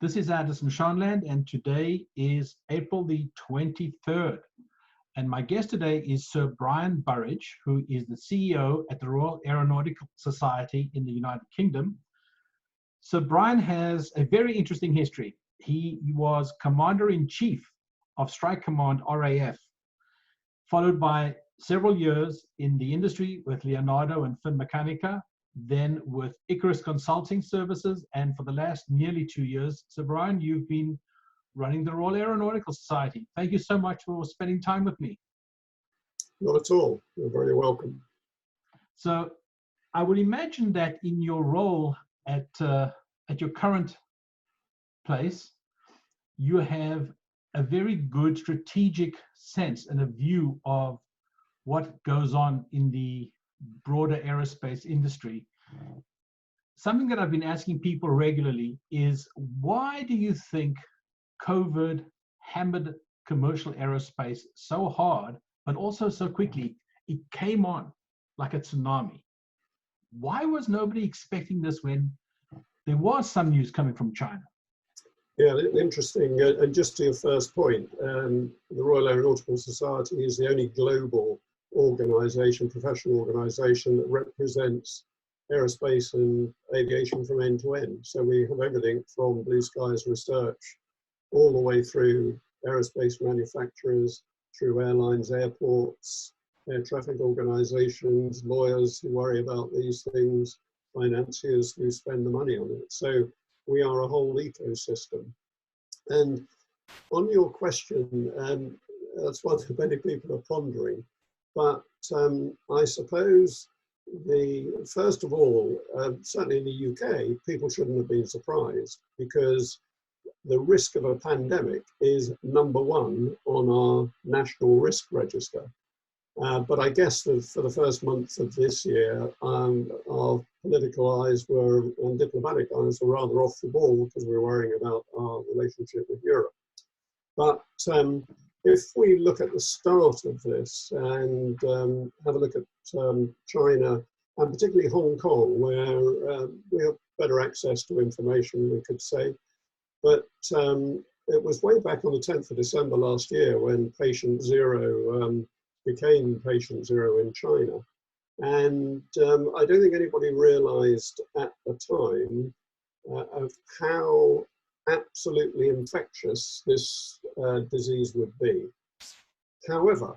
This is Anderson Shanland, and today is April the 23rd. And my guest today is Sir Brian Burridge, who is the CEO at the Royal Aeronautical Society in the United Kingdom. Sir Brian has a very interesting history. He was Commander-in-Chief of Strike Command RAF, followed by several years in the industry with Leonardo and Finmeccanica, then with Icarus Consulting Services, and for the last nearly 2 years, Sir Brian, you've been running the Royal Aeronautical Society. Thank you so much for spending time with me. Not at all. You're very welcome. So I would imagine that in your role at your current place, you have a very good strategic sense and a view of what goes on in the broader aerospace industry. Something that I've been asking people regularly is, why do you think COVID hammered commercial aerospace so hard, but also so quickly? It came on like a tsunami. Why was nobody expecting this when there was some news coming from China? Yeah, interesting. And just to your first point, the Royal Aeronautical Society is the only global organization, professional organization, that represents aerospace and aviation from end to end. So we have everything from blue skies research all the way through aerospace manufacturers, through airlines, airports, air traffic organizations, lawyers who worry about these things, financiers who spend the money on it. So we are a whole ecosystem. And on your question, that's one that many people are pondering. But I suppose first of all, certainly in the UK, people shouldn't have been surprised, because the risk of a pandemic is #1 on our national risk register. But I guess that for the first month of this year, our political eyes and diplomatic eyes were rather off the ball, because we were worrying about our relationship with Europe. But if we look at the start of this and have a look at China, and particularly Hong Kong, where we have better access to information, we could say. But it was way back on the 10th of December last year when patient zero became patient zero in China. And I don't think anybody realized at the time of how absolutely infectious this disease would be. However,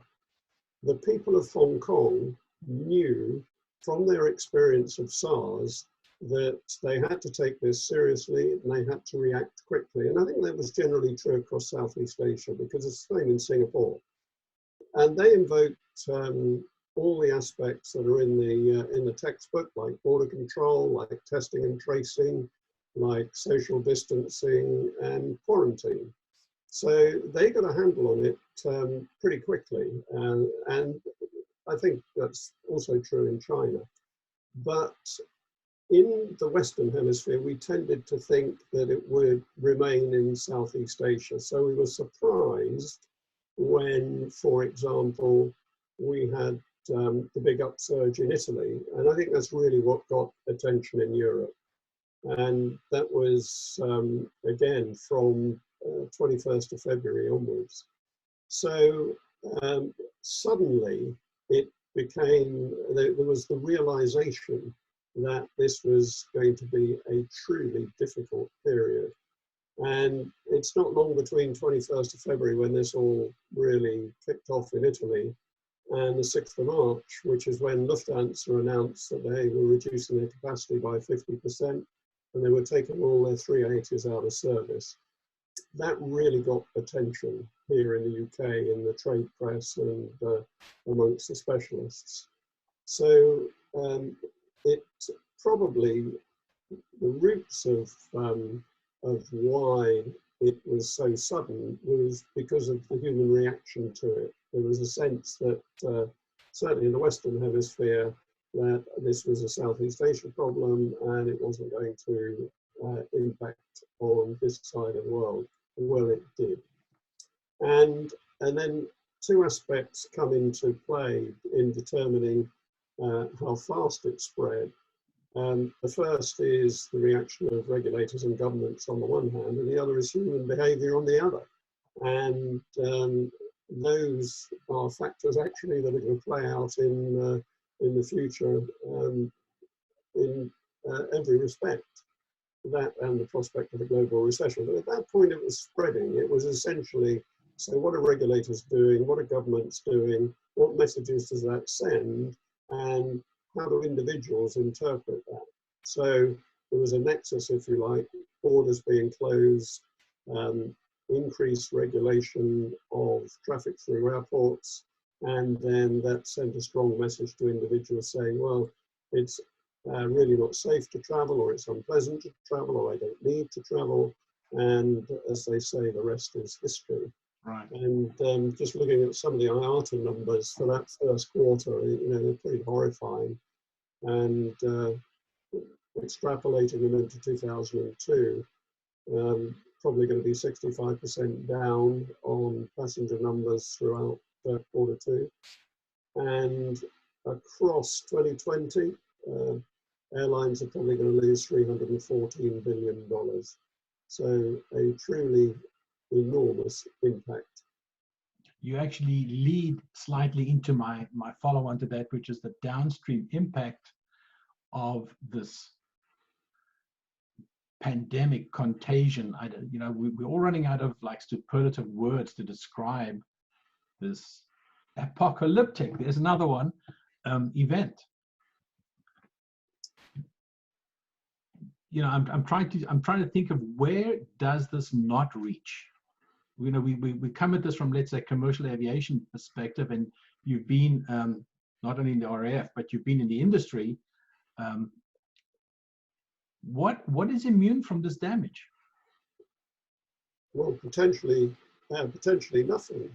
the people of Hong Kong knew from their experience of SARS that they had to take this seriously and they had to react quickly. And I think that was generally true across Southeast Asia, because it's the same in Singapore. And they invoked all the aspects that are in the textbook, like border control, like testing and tracing, like social distancing and quarantine. So they got a handle on it pretty quickly. And I think that's also true in China. But in the Western Hemisphere, we tended to think that it would remain in Southeast Asia. So we were surprised when, for example, we had the big upsurge in Italy. And I think that's really what got attention in Europe. And that was, again, from 21st of February onwards. So suddenly it became, there was the realization that this was going to be a truly difficult period. And it's not long between 21st of February, when this all really kicked off in Italy, and the 6th of March, which is when Lufthansa announced that they were reducing their capacity by 50%, and they were taking all their 380s out of service. That really got attention here in the UK, in the trade press and amongst the specialists. So it probably, the roots of why it was so sudden was because of the human reaction to it. There was a sense that, certainly in the Western Hemisphere, that this was a Southeast Asia problem and it wasn't going to impact on this side of the world. Well, it did. And then two aspects come into play in determining how fast it spread. The first is the reaction of regulators and governments on the one hand, and the other is human behavior on the other. And those are factors actually that are going to play out in the future in every respect, that and the prospect of a global recession. But at that point it was spreading. It was essentially, so what are regulators doing? What are governments doing? What messages does that send? And how do individuals interpret that? So there was a nexus, if you like, borders being closed, increased regulation of traffic through airports, and then that sent a strong message to individuals saying, well, it's really not safe to travel, or it's unpleasant to travel, or I don't need to travel. And as they say, the rest is history. Right. And just looking at some of the IATA numbers for that first quarter, they're pretty horrifying. And extrapolating them into 2002, probably going to be 65% down on passenger numbers throughout quarter two. And across 2020, airlines are probably going to lose $314 billion. So a truly enormous impact. You actually lead slightly into my follow-on to that, which is the downstream impact of this pandemic contagion. We're all running out of like superlative words to describe this apocalyptic, there's another one, event. I'm trying to think of where does this not reach. We come at this from, let's say, commercial aviation perspective, and you've been not only in the RAF, but you've been in the industry. What is immune from this damage? Well, potentially nothing.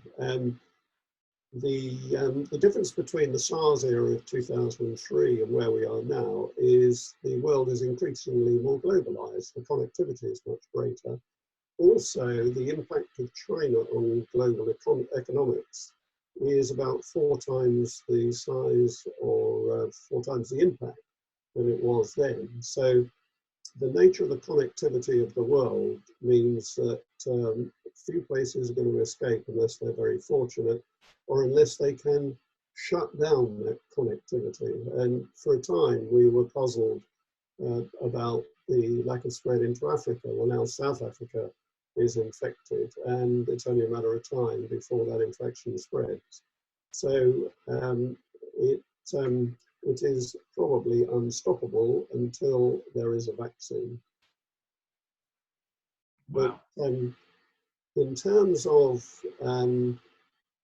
The difference between the SARS era of 2003 and where we are now is the world is increasingly more globalized. The connectivity is much greater. Also, the impact of China on global economics is about 4 times the size, or 4 times the impact than it was then. So the nature of the connectivity of the world means that few places are going to escape unless they're very fortunate, or unless they can shut down that connectivity. And for a time, we were puzzled about the lack of spread into Africa. Well, now South Africa is infected, and it's only a matter of time before that infection spreads. So it is probably unstoppable until there is a vaccine. Wow. But in terms of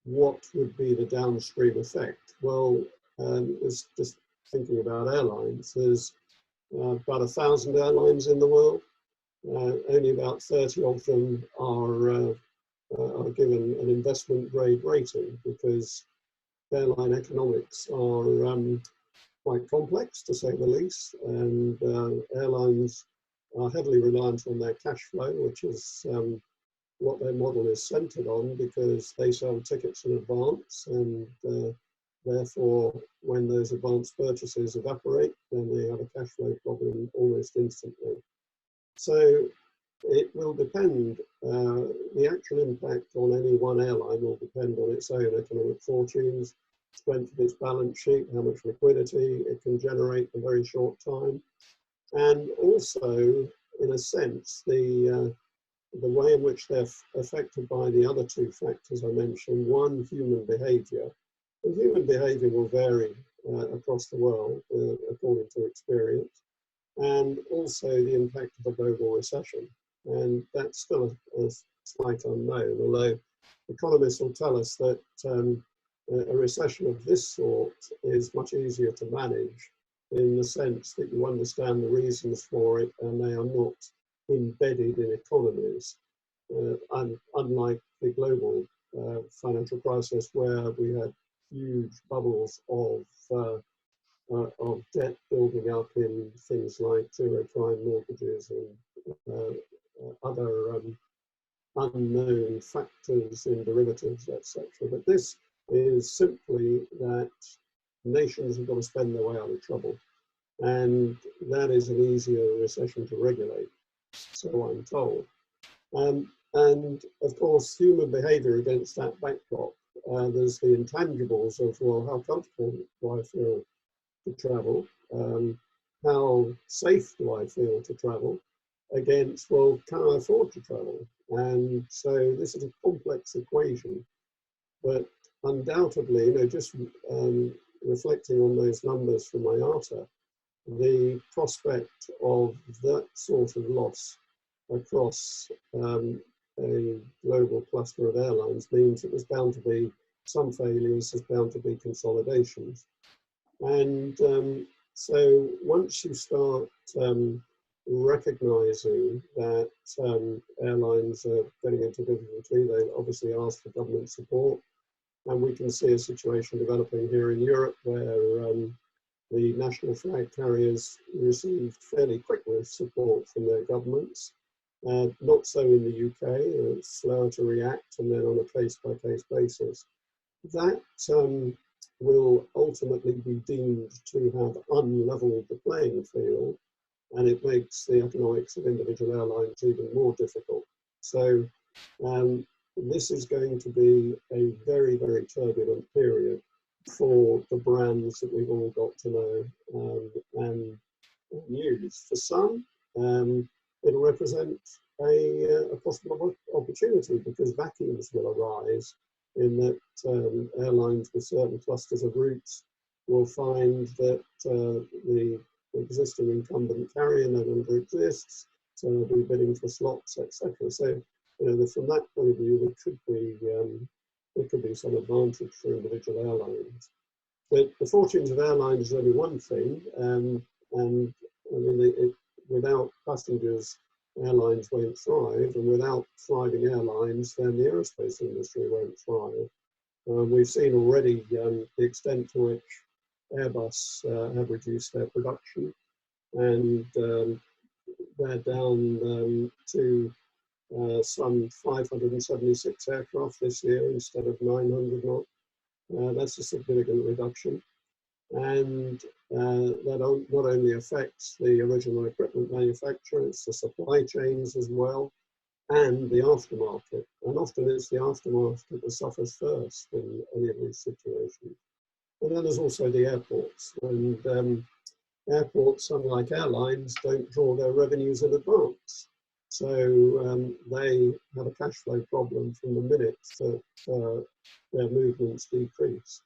what would be the downstream effect, well, it's just thinking about airlines. There's about 1,000 airlines in the world. Only about 30 of them are given an investment grade rating, because airline economics are quite complex, to say the least, and airlines are heavily reliant on their cash flow, which is what their model is centered on, because they sell tickets in advance, and therefore when those advance purchases evaporate, then they have a cash flow problem almost instantly. So it will depend, the actual impact on any one airline will depend on its own economic fortunes, strength of its balance sheet, how much liquidity it can generate in a very short time, and also, in a sense, the way in which they're affected by the other 2 factors I mentioned. One, human behavior. And human behavior will vary across the world according to experience, and also the impact of a global recession. And that's still a slight unknown, although economists will tell us that a recession of this sort is much easier to manage, in the sense that you understand the reasons for it and they are not embedded in economies, unlike the global financial crisis, where we had huge bubbles of debt building up in things like zero-prime mortgages and other unknown factors in derivatives, etc. But this is simply that nations have got to spend their way out of trouble. And that is an easier recession to regulate, so I'm told. And of course, human behavior against that backdrop, there's the intangibles of, well, how comfortable do I feel to travel? How safe do I feel to travel? Against, well, can I afford to travel? And so this is a complex equation, but undoubtedly, just reflecting on those numbers from IATA, the prospect of that sort of loss across a global cluster of airlines means that there's bound to be some failures, there's bound to be consolidations. And so once you start recognizing that airlines are getting into difficulty, they obviously ask for government support. And we can see a situation developing here in Europe where the national flag carriers received fairly quick support from their governments. Not so in the UK, it's slower to react and then on a case-by-case basis. That will ultimately be deemed to have unleveled the playing field, and it makes the economics of individual airlines even more difficult. So this is going to be a very, very turbulent period for the brands that we've all got to know and use. For some, it'll represent a possible opportunity because vacuums will arise in that airlines with certain clusters of routes will find that the existing incumbent carrier no longer exists, so they'll be bidding for slots, etc. So, from that point of view, there could be some advantage for individual airlines. But the fortunes of airlines is only one thing, and I mean, without passengers, airlines won't thrive, and without thriving airlines, then the aerospace industry won't thrive. We've seen already the extent to which Airbus have reduced their production, and they're down to some 576 aircraft this year instead of 900 knots. That's a significant reduction. And that not only affects the original equipment manufacturer, it's the supply chains as well, and the aftermarket. And often it's the aftermarket that suffers first in any of these situations. And then there's also the airports. And airports, unlike airlines, don't draw their revenues in advance. So they have a cash flow problem from the minute that their movements decrease.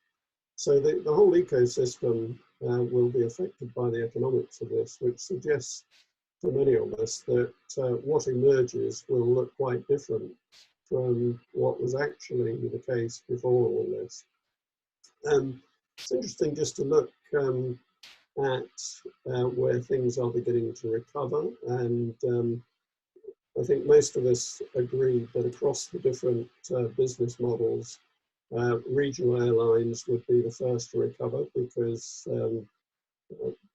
So the whole ecosystem will be affected by the economics of this, which suggests to many of us that what emerges will look quite different from what was actually the case before all this. It's interesting just to look at where things are beginning to recover, and I think most of us agree that across the different business models, regional airlines would be the first to recover because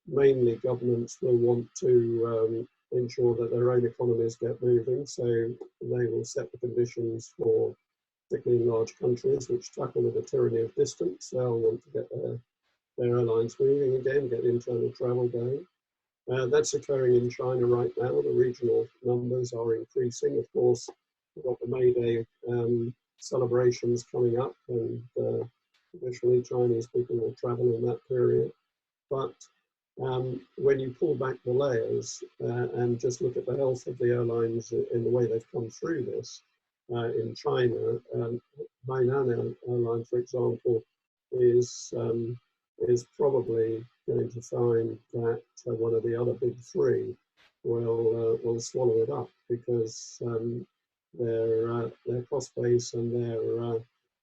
mainly governments will want to ensure that their own economies get moving, so they will set the conditions for, particularly in large countries which tackle with the tyranny of distance. They'll want to get their airlines moving again, get internal travel going. That's occurring in China right now. The regional numbers are increasing. Of course, we've got the May Day celebrations coming up, and traditionally Chinese people will travel in that period. But when you pull back the layers and just look at the health of the airlines in the way they've come through this, in China, Hainan Airline, for example, is probably going to find that one of the other big three will swallow it up because their cost base and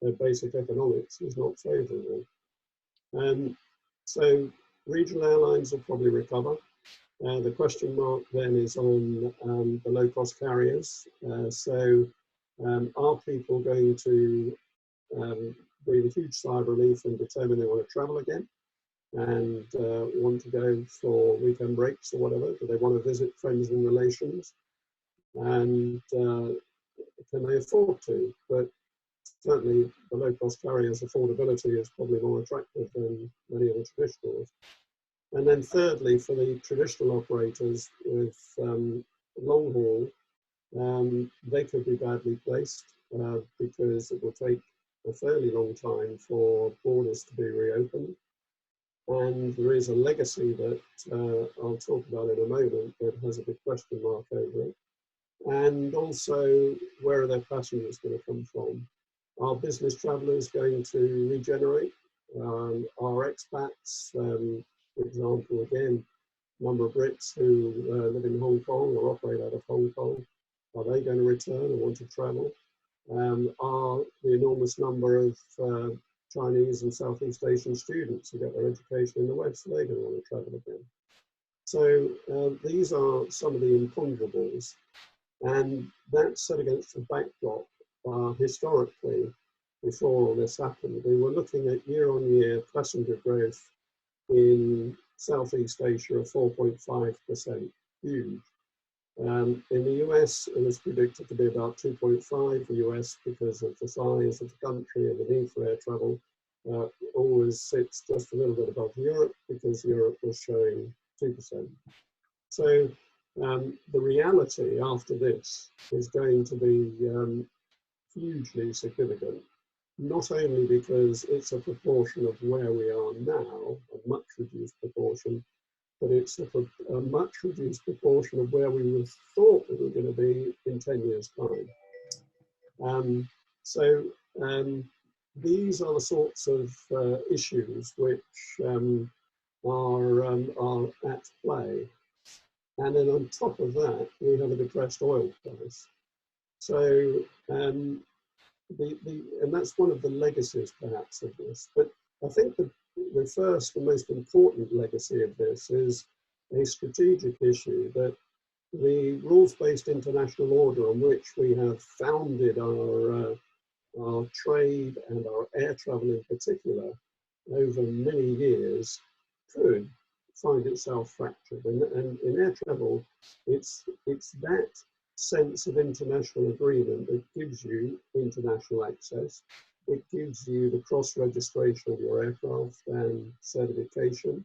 their basic economics is not favourable. So regional airlines will probably recover. The question mark then is on the low-cost carriers. Are people going to breathe a huge sigh of relief and determine they want to travel again and want to go for weekend breaks or whatever? Do they want to visit friends and relations? And can they afford to? But certainly the low-cost carriers' affordability is probably more attractive than many of the traditionals. And then thirdly, for the traditional operators with long haul, they could be badly placed because it will take a fairly long time for borders to be reopened. And there is a legacy that I'll talk about in a moment that has a big question mark over it. And also, where are their passengers going to come from? Are business travellers going to regenerate? Are expats, for example, again, number of Brits who live in Hong Kong or operate out of Hong Kong, are they going to return or want to travel? Are the enormous number of Chinese and Southeast Asian students who get their education in the West, are they going to want to travel again? So these are some of the imponderables, and that's set against the backdrop. Historically, before all this happened, we were looking at year-on-year passenger growth in Southeast Asia of 4.5%, huge. In the US, it was predicted to be about 2.5. The US, because of the size of the country and the need for air travel, always sits just a little bit above Europe because Europe was showing 2%. So the reality after this is going to be hugely significant, not only because it's a proportion of where we are now, a much reduced proportion, but it's a much reduced proportion of where we would have thought we were going to be in 10 years' time. These are the sorts of issues which are at play. And then on top of that, we have a depressed oil price. So, and that's one of the legacies perhaps of this. But I think the first and most important legacy of this is a strategic issue that the rules-based international order on which we have founded our trade and our air travel in particular over many years could find itself fractured. And in air travel, it's that sense of international agreement that gives you international access. It gives you the cross-registration of your aircraft and certification.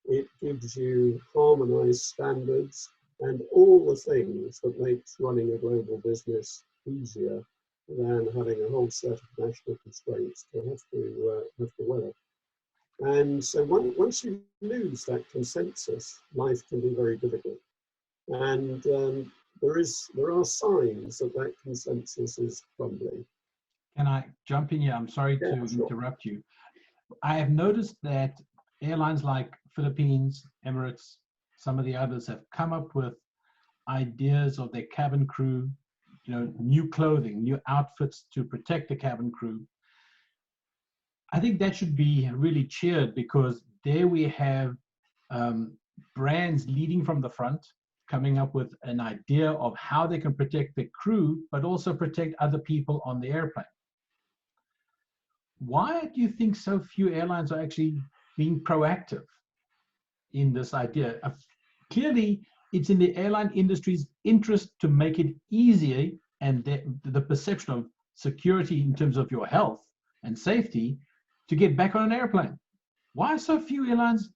It gives you harmonized standards and all the things that makes running a global business easier than having a whole set of national constraints to have to weather. And so once you lose that consensus, life can be very difficult. And there are signs that that consensus is crumbling. Can I jump in here? I'm sorry to interrupt you. I have noticed that airlines like Philippines, Emirates, some of the others have come up with ideas of their cabin crew, new clothing, new outfits to protect the cabin crew. I think that should be really cheered because there we have brands leading from the front, coming up with an idea of how they can protect the crew, but also protect other people on the airplane. Why do you think so few airlines are actually being proactive in this idea? Clearly, it's in the airline industry's interest to make it easier, and the perception of security in terms of your health and safety to get back on an airplane. Why are so few airlines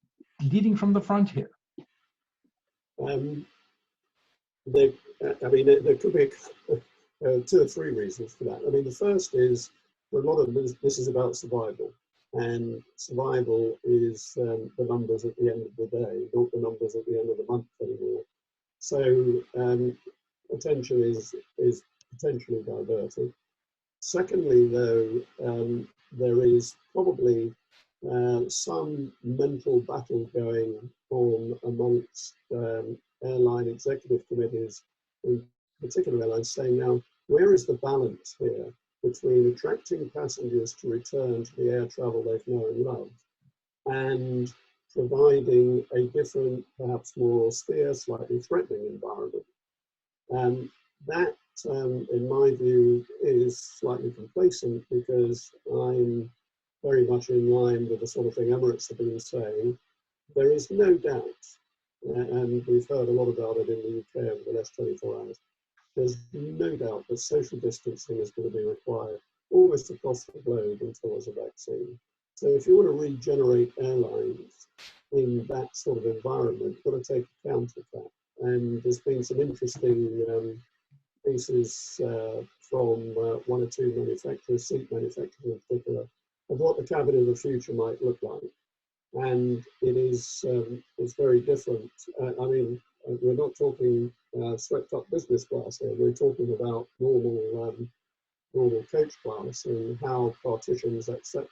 leading from the front here? There could be 2 or 3 reasons for that. I mean, the first is a lot of this is about survival, and survival is the numbers at the end of the day, not the numbers at the end of the month anymore. So attention is potentially diverted. Secondly, though, there is probably some mental battle going on amongst airline executive committees, in particular airlines, saying now, where is the balance here between attracting passengers to return to the air travel they've known and loved and providing a different, perhaps more austere, slightly threatening environment? And that, in my view, is slightly complacent because I'm very much in line with the sort of thing Emirates have been saying. There is no doubt, and we've heard a lot about it in the UK over the last 24 hours, there's no doubt that social distancing is going to be required almost across the globe until there's a vaccine. So if you want to regenerate airlines, in that sort of environment, you've got to take account of that. And there's been some interesting pieces from one or two manufacturers, seat manufacturers in particular, of what the cabin of the future might look like. And it is it's very different. I mean, we're not talking swept up business class here. We're talking about normal coach class and how partitions, etc.,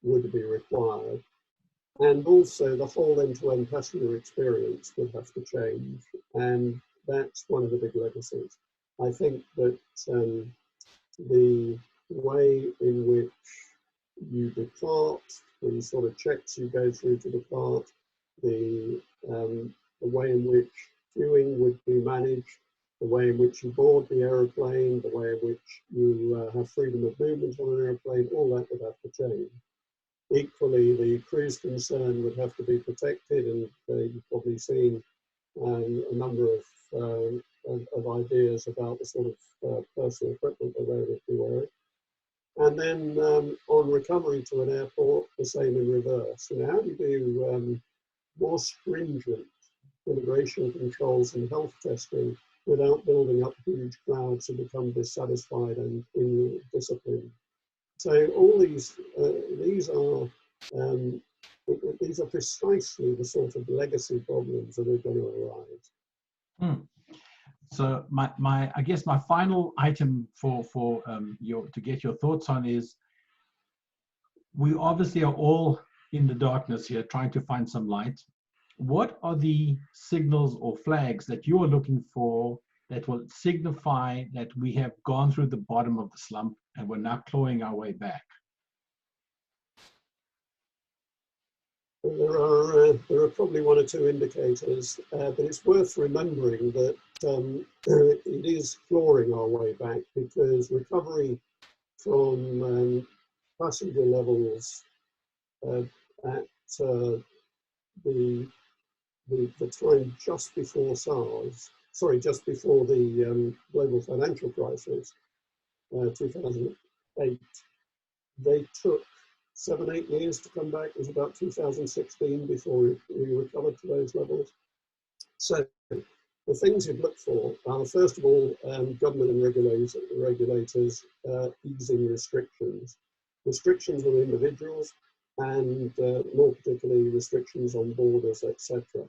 would be required. And also the whole end-to-end passenger experience would have to change. And that's one of the big legacies. I think that the way in which you depart, the sort of checks you go through to depart, the way in which queuing would be managed, the way in which you board the aeroplane, the way in which you have freedom of movement on an aeroplane, all that would have to change. Equally, the cruise concern would have to be protected, and you've probably seen a number of ideas about the sort of personal equipment that they would be wearing. And then on recovery to an airport, the same in reverse. You know, how do you do more stringent immigration controls and health testing without building up huge crowds who become dissatisfied and indisciplined? So all these are precisely the sort of legacy problems that are going to arise. Hmm. So I guess my final item for to get your thoughts on is, we obviously are all in the darkness here trying to find some light. What are the signals or flags that you are looking for that will signify that we have gone through the bottom of the slump and we're now clawing our way back? There are probably one or two indicators, but it's worth remembering that it is clawing our way back, because recovery from passenger levels at the time just before just before the global financial crisis, 2008, they took 7-8 years to come back. It was about 2016 before we recovered to those levels. So the things you'd look for are, first of all, government and regulators easing restrictions. Restrictions on individuals, and more particularly restrictions on borders, etc.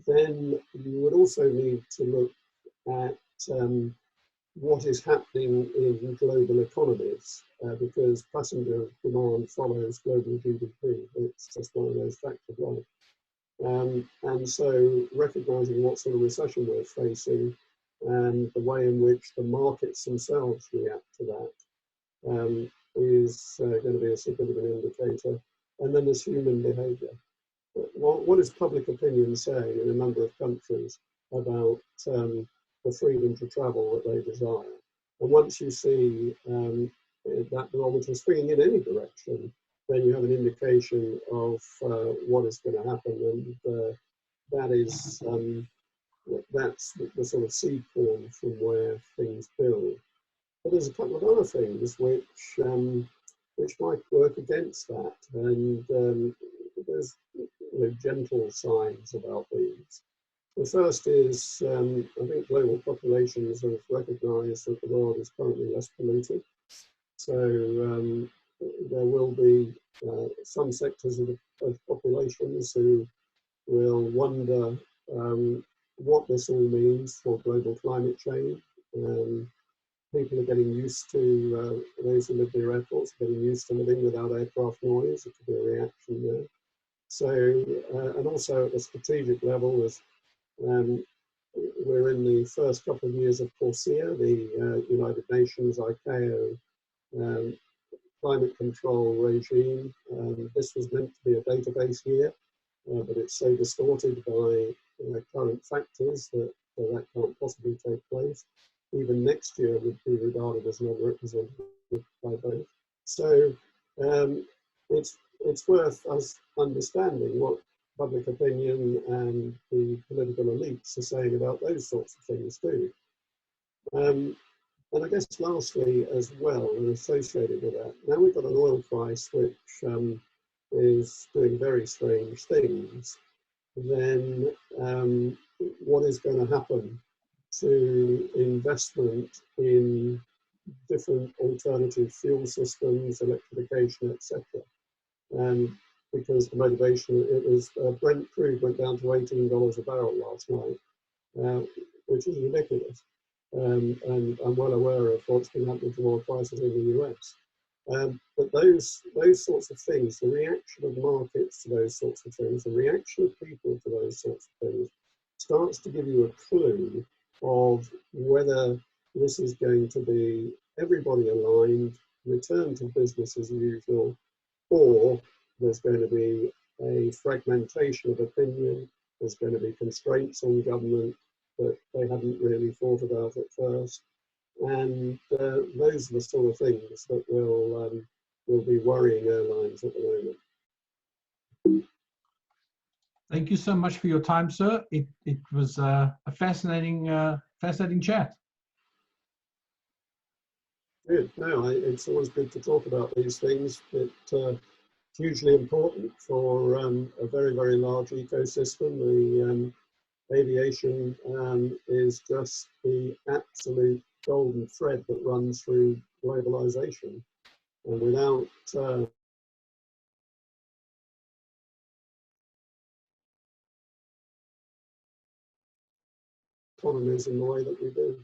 Then you would also need to look at what is happening in global economies, because passenger demand follows global GDP. It's just one of those facts of life. And so recognizing what sort of recession we're facing and the way in which the markets themselves react to that is going to be a significant indicator. And then there's human behavior. What is public opinion saying in a number of countries about the freedom to travel that they desire? And once you see that barometer swinging in any direction, then you have an indication of what is going to happen, and that's the sort of seed corn from where things build. But there's a couple of other things which might work against that, and there's gentle signs about these. The first is, I think global populations have recognized that the world is currently less polluted. So there will be some sectors of populations who will wonder what this all means for global climate change. People are getting used to, those who live near airports are getting used to living without aircraft noise. It could be a reaction there. So, and also at the strategic level, as we're in the first couple of years of CORSIA, the United Nations ICAO climate control regime. This was meant to be a database year, but it's so distorted by current factors that that can't possibly take place. Even next year would be regarded as non-representative by both. So it's worth us understanding what public opinion and the political elites are saying about those sorts of things too. And I guess lastly as well, and associated with that, now we've got an oil price which is doing very strange things, then what is going to happen to investment in different alternative fuel systems, electrification, etc.? Because the motivation, it was Brent crude went down to $18 a barrel last night, which is ridiculous. And I'm well aware of what's been happening to oil prices in the US. But those sorts of things, the reaction of markets to those sorts of things, the reaction of people to those sorts of things, starts to give you a clue of whether this is going to be everybody aligned, return to business as usual, or there's going to be a fragmentation of opinion, there's going to be constraints on government that they hadn't really thought about at first. And those are the sort of things that will be worrying airlines at the moment. Thank you so much for your time, sir. It was a fascinating chat. Good. No, it's always good to talk about these things. It's hugely important for a very, very large ecosystem. The aviation is just the absolute golden thread that runs through globalization. And without economies in the way that we do.